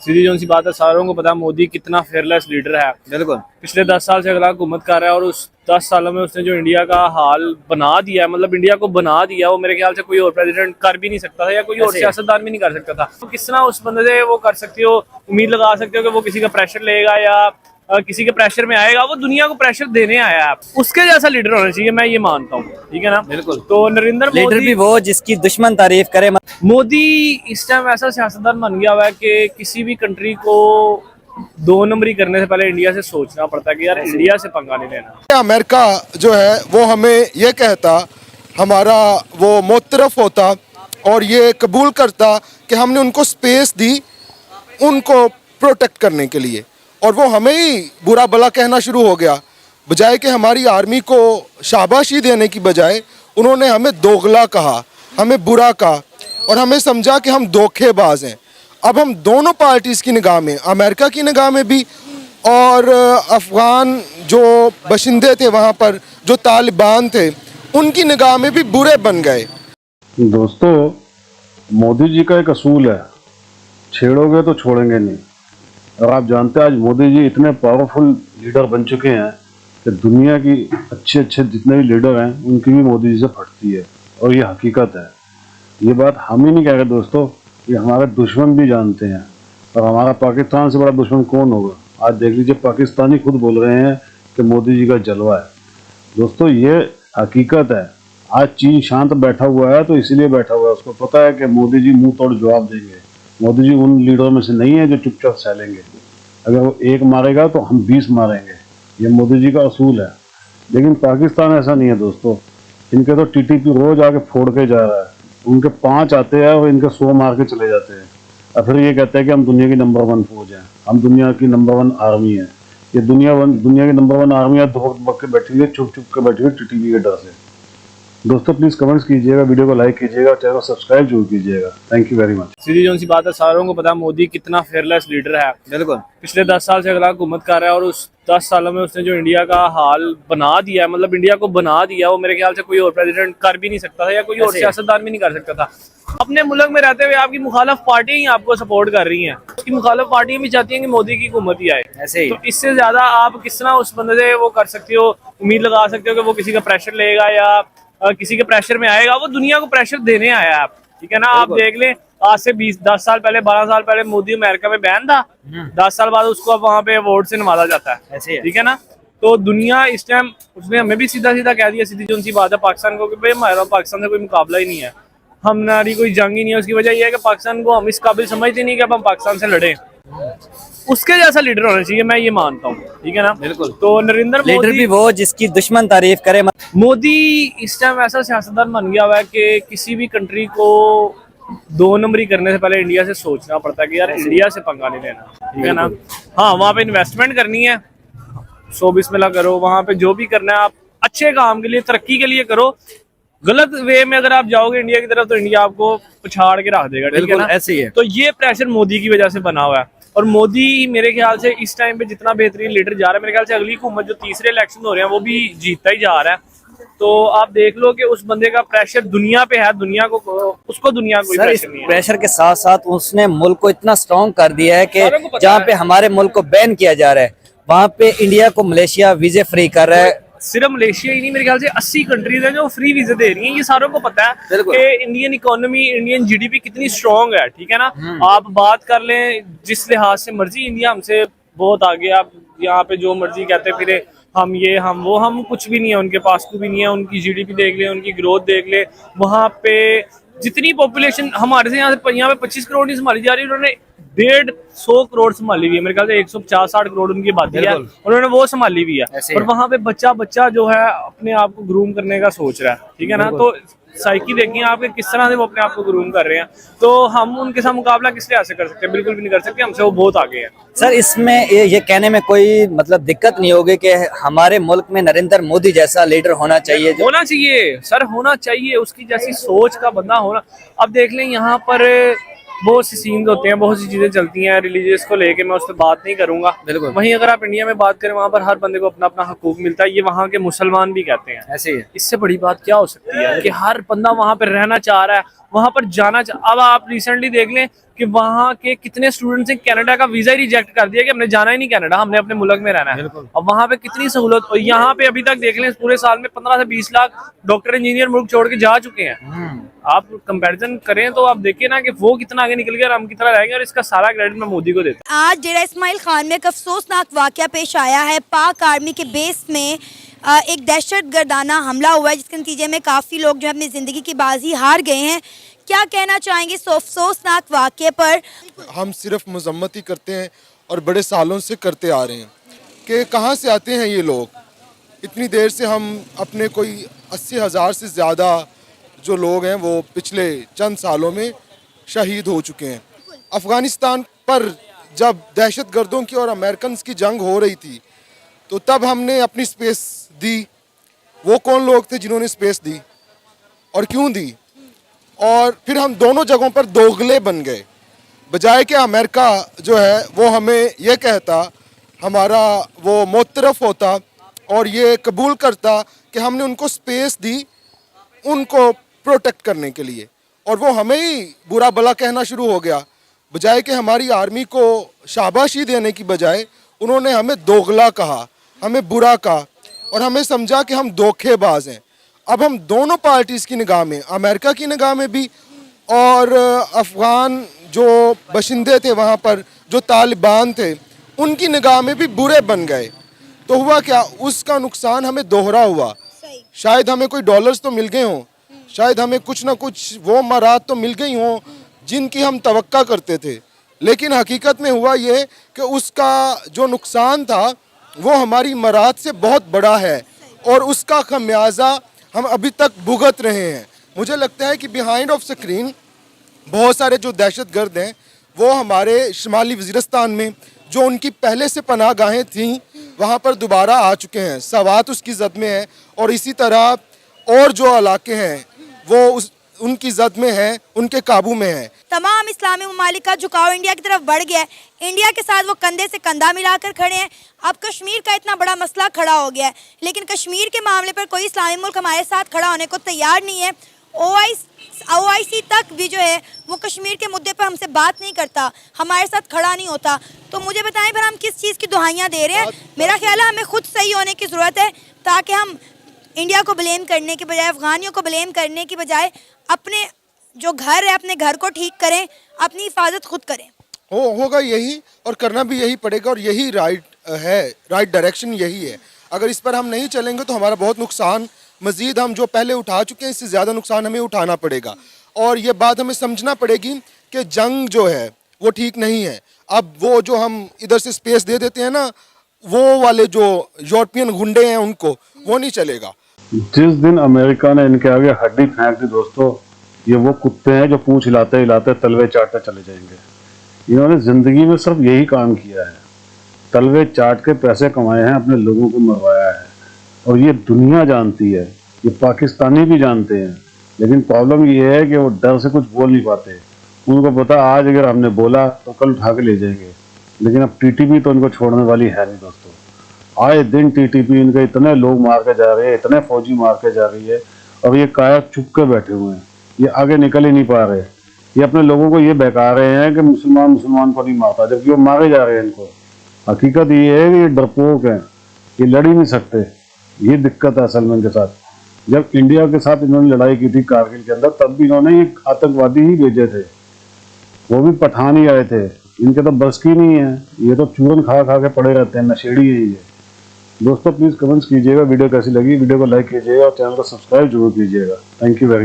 सीधी जोन सी बात है, सारों को पता है मोदी कितना फेयरलेस लीडर है। बिल्कुल। पिछले 10 साल से अगला हुकूमत कर रहा है और उस 10 सालों में उसने जो इंडिया का हाल बना दिया है, मतलब इंडिया को बना दिया, वो मेरे ख्याल से कोई और प्रेसिडेंट कर भी नहीं सकता था या कोई और सियासतदान भी नहीं कर सकता था। तो किस तरह उस बंदे से वो कर सकते हो, उम्मीद लगा सकते हो कि वो किसी का प्रेशर लेगा या किसी के प्रेशर में आएगा। वो दुनिया को प्रेशर देने आया है, उसके जैसा लीडर होना चाहिए, मैं ये मानता हूँ। ठीक है ना? बिल्कुल। तो नरेंद्र लीडर मोदी भी वो जिसकी दुश्मन तारीफ करे। मोदी इस टाइम ऐसा सियासतदान बन गया हुआ है कि किसी भी कंट्री को 2 नंबरी करने से पहले इंडिया से सोचना पड़ता है कि यार इंडिया से पंगा नहीं लेना। अमेरिका जो है वो हमें ये कहता, हमारा वो मोतरफ होता और ये कबूल करता कि हमने उनको स्पेस दी उनको प्रोटेक्ट करने के लिए, और वो हमें ही बुरा भला कहना शुरू हो गया। बजाय कि हमारी आर्मी को शाबाशी देने की बजाय उन्होंने हमें दोगला कहा, हमें बुरा कहा और हमें समझा कि हम धोखेबाज हैं। अब हम दोनों पार्टीज़ की निगाह में, अमेरिका की निगाह में भी और अफ़गान जो बशिंदे थे वहाँ पर, जो तालिबान थे, उनकी निगाह में भी बुरे बन गए। दोस्तों, मोदी जी का एक असूल है, छेड़ोगे तो छोड़ेंगे नहीं। और आप जानते हैं आज मोदी जी इतने पावरफुल लीडर बन चुके हैं कि दुनिया की अच्छे अच्छे जितने भी लीडर हैं उनकी भी मोदी जी से फटती है, और ये हकीकत है। ये बात हम ही नहीं कह रहे दोस्तों, ये हमारे दुश्मन भी जानते हैं। और हमारा पाकिस्तान से बड़ा दुश्मन कौन होगा? आज देख लीजिए, पाकिस्तानी खुद बोल रहे हैं कि मोदी जी का जलवा है। दोस्तों, ये हकीकत है। आज चीन शांत बैठा हुआ है तो इसीलिए बैठा हुआ है, उसको पता है कि मोदी जी मुंह तोड़ जवाब देंगे। मोदी जी उन लीडरों में से नहीं है जो चुपचाप सहलेंगे। अगर वो एक मारेगा तो हम 20 मारेंगे, ये मोदी जी का असूल है। लेकिन पाकिस्तान ऐसा नहीं है दोस्तों, इनके तो टीटीपी रोज आके फोड़ के जा रहा है। उनके 5 आते हैं और इनके 100 मार के चले जाते हैं, और फिर ये कहते हैं कि हम दुनिया की नंबर 1 फौज हैं, हम दुनिया की नंबर 1 आर्मी है। ये दुनिया की नंबर 1 आर्मी है, धोख के बैठी हुई है, चुप के बैठी हुई टीटीपी के डर से। दोस्तों प्लीज कमेंट्स कीजिएगा, वीडियो को लाइक कीजिएगा, चैनल को सब्सक्राइब जरूर कीजिएगा। Thank you very much. सीधी जोन सी बात है, सारों को पता है मोदी कितना फेयरलेस लीडर है। बिल्कुल। पिछले 10 साल से अगला हुकूमत कर रहा है और उस 10 सालों में उसने जो इंडिया का हाल बना दिया है, मतलब इंडिया को बना दिया, वो मेरे ख्याल से कोई और प्रेसिडेंट कर भी नहीं सकता था या कोई और सियासतदान भी नहीं कर सकता था। अपने मुल्क में रहते हुए आपकी मुखालिफ पार्टी ही आपको सपोर्ट कर रही हैं, उसकी मुखालिफ पार्टी भी चाहती है कि मोदी की हुकूमत ही आए। ऐसे ही। तो इससे ज्यादा आप किस तरह उस बंदे से वो कर सकते हो, उम्मीद लगा सकते हो कि वो किसी का प्रेशर लेगा या किसी के प्रेशर में आएगा। वो दुनिया को प्रेशर देने आया है। ठीक है ना? आप देख लें, आज से 10 साल पहले, 12 साल पहले मोदी अमेरिका में बैन था, 10 साल बाद उसको अब वहां पे अवार्ड से नवाजा जाता है। ठीक है ना? तो दुनिया इस टाइम, उसने हमें भी सीधा सीधा कह दिया, सीधी जो सी बात है पाकिस्तान को, कि भाई हमारा पाकिस्तान से कोई मुकाबला ही नहीं है, हमारी कोई जंग ही नहीं है। उसकी वजह यह है कि पाकिस्तान को हम इस काबिल समझते नहीं कि अब हम पाकिस्तान से लड़े। उसके जैसा लीडर होना चाहिए, मैं ये मानता हूँ। ठीक है ना? बिल्कुल। तो नरेंद्र लीडर भी वो जिसकी दुश्मन तारीफ करे। मोदी इस टाइम ऐसा सियासतदान बन गया हुआ है कि किसी भी कंट्री को 2 नंबरी करने से पहले इंडिया से सोचना पड़ता है कि यार इंडिया से पंगा नहीं लेना। ठीक है ना? हाँ, वहाँ पे इन्वेस्टमेंट करनी है, 100 करो, वहाँ पे जो भी करना है आप अच्छे काम के लिए, तरक्की के लिए करो। गलत वे में अगर आप जाओगे इंडिया की तरफ तो इंडिया आपको पछाड़ के रख देगा। ठीक है ना? ऐसे ही है। तो ये प्रेशर मोदी की वजह से बना हुआ है। और मोदी मेरे ख्याल से इस टाइम पे जितना बेहतरीन लीडर जा रहा है, मेरे ख्याल से अगली हुकूमत जो तीसरे इलेक्शन हो रहे हैं वो भी जीतता ही जा रहा है। तो आप देख लो कि उस बंदे का प्रेशर दुनिया पे है, दुनिया को, उसको दुनिया कोई प्रेशर नहीं है। प्रेशर के साथ साथ उसने मुल्क को इतना स्ट्रॉन्ग कर दिया है कि जहाँ पे हमारे मुल्क को बैन किया जा रहा है, वहाँ पे इंडिया को मलेशिया वीजे फ्री कर रहा है। सिर्फ मलेशिया ही नहीं, मेरे ख्याल से 80 कंट्रीज हैं जो फ्री वीजे दे रही हैं। ये सारों को पता है कि इंडियन इकोनॉमी, इंडियन जीडीपी कितनी स्ट्रांग है। ठीक है ना? आप बात कर लें जिस लिहाज से मर्जी, इंडिया हमसे बहुत आगे। आप यहाँ पे जो मर्जी कहते फिरे, हम ये हम वो, हम कुछ भी नहीं है उनके पास, को भी नहीं है। उनकी जीडीपी देख ले, उनकी ग्रोथ देख ले, वहाँ पे जितनी पॉपुलेशन हमारे से यहाँ पे 25 करोड़ नहीं संभाली जा रही, उन्होंने 150 करोड़ संभाली हुई है। मेरे ख्याल से 150-60 करोड़ उनकी आबादी है, उन्होंने वो संभाली हुई है। और वहाँ पे बच्चा जो है अपने आप को ग्रूम करने का सोच रहा है। ठीक है ना? तो साइकी देखिए आपके किस तरह से वो अपने आप को ग्रूम कर रहे हैं। तो हम उनके साथ मुकाबला किस तरह से कर सकते हैं? बिल्कुल भी नहीं कर सकते, हमसे वो बहुत आगे हैं। सर, इसमें ये कहने में कोई मतलब दिक्कत नहीं होगी कि हमारे मुल्क में नरेंद्र मोदी जैसा लीडर होना चाहिए? होना चाहिए सर, होना चाहिए। उसकी जैसी सोच का बंदा होना। अब देख लें, यहाँ पर बहुत सी सीन्स होते हैं, बहुत सी चीजें चलती हैं रिलीजियस को लेके, मैं उस पर बात नहीं करूंगा। बिल्कुल। वहीं अगर आप इंडिया में बात करें, वहाँ पर हर बंदे को अपना अपना हकूक मिलता है। ये वहाँ के मुसलमान भी कहते हैं। ऐसे ही है। इससे बड़ी बात क्या हो सकती है कि हर बंदा वहाँ पे रहना चाह रहा है, वहां पर जाना अब आप रिसेंटली देख लें कि वहां के कितने स्टूडेंट्स ने कनाडा का वीजा ही रिजेक्ट कर दिया कि हमने जाना ही नहीं कनाडा, हमने अपने मुल्क में रहना है। अब वहां पे कितनी सहूलत, और यहाँ पे अभी तक देख लें पूरे साल में 15 से 20 लाख डॉक्टर इंजीनियर मुल्क छोड़ के जा चुके हैं। आप कंपैरिजन करें तो आप देखिए ना कि वो कितना आगे निकल गया और हम कितना रहेंगे, और इसका सारा क्रेडिट मैं मोदी को देता हूं। आज डेरा इस्माइल खान में एक अफसोसनाक वाकया पेश आया है। पाक आर्मी के बेस में एक दहशतगर्दाना हमला हुआ है, जिसके नतीजे में काफ़ी लोग जो है अपनी ज़िंदगी की बाजी हार गए हैं। क्या कहना चाहेंगे इस अफसोसनाक वाकये पर? हम सिर्फ मजम्मत ही करते हैं और बड़े सालों से करते आ रहे हैं कि कहाँ से आते हैं ये लोग। इतनी देर से हम अपने कोई 80,000 से ज़्यादा जो लोग हैं वो पिछले चंद सालों में शहीद हो चुके हैं। अफ़गानिस्तान पर जब दहशतगर्दों की और अमेरिकन की जंग हो रही थी तो तब हमने अपनी स्पेस दी। वो कौन लोग थे जिन्होंने स्पेस दी और क्यों दी? और फिर हम दोनों जगहों पर दोगले बन गए। बजाय कि अमेरिका जो है वो हमें ये कहता, हमारा वो मोतरफ होता और ये कबूल करता कि हमने उनको स्पेस दी उनको प्रोटेक्ट करने के लिए, और वो हमें ही बुरा भला कहना शुरू हो गया। बजाय कि हमारी आर्मी को शाबाशी देने की बजाय उन्होंने हमें दोगला कहा, हमें बुरा कहा और हमें समझा कि हम धोखेबाज हैं। अब हम दोनों पार्टीज़ की निगाह में, अमेरिका की निगाह में भी और अफ़गान जो बशिंदे थे वहाँ पर, जो तालिबान थे, उनकी निगाह में भी बुरे बन गए। तो हुआ क्या, उसका नुकसान हमें दोहरा हुआ। शायद हमें कोई डॉलर्स तो मिल गए हों, शायद हमें कुछ ना कुछ वो मराद तो मिल गई हों जिनकी हम तवक्का करते थे, लेकिन हकीकत में हुआ ये कि उसका जो नुकसान था वो हमारी मराद से बहुत बड़ा है और उसका खमियाजा हम अभी तक भुगत रहे हैं। मुझे लगता है कि बिहाइंड ऑफ स्क्रीन बहुत सारे जो दहशतगर्द हैं वो हमारे शुमाली वज़ीरिस्तान में जो उनकी पहले से पनाहगाहें थीं वहाँ पर दोबारा आ चुके हैं। सवात उसकी जद में है और इसी तरह और जो इलाके हैं वो उनकी जद में है, उनके काबू में है। तमाम इस्लामी ममालिक का झुकाव इंडिया की तरफ बढ़ गया है। इंडिया के साथ वो कंधे से कंधा मिलाकर खड़े हैं। अब कश्मीर का इतना बड़ा मसला खड़ा हो गया है, लेकिन कश्मीर के मामले पर कोई इस्लामी मुल्क हमारे साथ खड़ा होने को तैयार नहीं है। OIC तक भी जो है वो कश्मीर के मुद्दे पर हमसे बात नहीं करता, हमारे साथ खड़ा नहीं होता। तो मुझे बताएं फिर हम किस चीज़ की दुहाइयाँ दे रहे हैं? मेरा ख्याल है हमें खुद सही होने की ज़रूरत है, ताकि हम इंडिया को ब्लेम करने के बजाय, अफगानियों को ब्लेम करने की बजाय अपने जो घर है, अपने घर को ठीक करें, अपनी हिफाजत खुद करें। होगा यही और करना भी यही पड़ेगा और यही राइट है, राइट डायरेक्शन यही है। अगर इस पर हम नहीं चलेंगे तो हमारा बहुत नुकसान, मज़ीद हम जो पहले उठा चुके हैं इससे ज़्यादा नुकसान हमें उठाना पड़ेगा। और ये बात हमें समझना पड़ेगी कि जंग जो है वो ठीक नहीं है। अब वो जो हम इधर से स्पेस दे देते हैं ना, वो वाले जो यूरोपियन गुंडे हैं उनको, वो नहीं चलेगा। जिस दिन अमेरिका ने इनके आगे हड्डी फेंक दी दोस्तों, ये वो कुत्ते हैं जो पूंछ हिलाते हिलाते तलवे चाटते चले जाएंगे। इन्होंने जिंदगी में सिर्फ यही काम किया है, तलवे चाट के पैसे कमाए हैं, अपने लोगों को मरवाया है। और ये दुनिया जानती है, ये पाकिस्तानी भी जानते हैं, लेकिन प्रॉब्लम ये है कि वो डर से कुछ बोल नहीं पाते। उनको पता आज अगर हमने बोला तो कल उठा के ले जाएंगे, लेकिन अब टीटीपी तो इनको छोड़ने वाली है नहीं दोस्तों। आए दिन टीटीपी इनके इतने लोग मार के जा रहे हैं, इतने फौजी मार के जा रही है, और ये काया चुप के बैठे हुए हैं, ये आगे निकल ही नहीं पा रहे। ये अपने लोगों को ये बहका रहे हैं कि मुसलमान को नहीं मारता, जबकि वो मारे जा रहे हैं। इनको हकीकत ये है कि ये डरपोक हैं, ये लड़ ही नहीं सकते। ये दिक्कत है असल में इनके साथ। जब इंडिया के साथ इन्होंने लड़ाई की थी कारगिल के अंदर, तब भी इन्होंने ये आतंकवादी ही भेजे थे, वो भी पठान ही आए थे। इनके तो बस की नहीं है, ये तो चूरन खा खा के पड़े रहते हैं, नशेड़ी है ये। दोस्तों प्लीज़ कमेंट्स कीजिएगा वीडियो कैसी लगी, वीडियो को लाइक कीजिएगा और चैनल को सब्सक्राइब जरूर कीजिएगा। Thank you very much.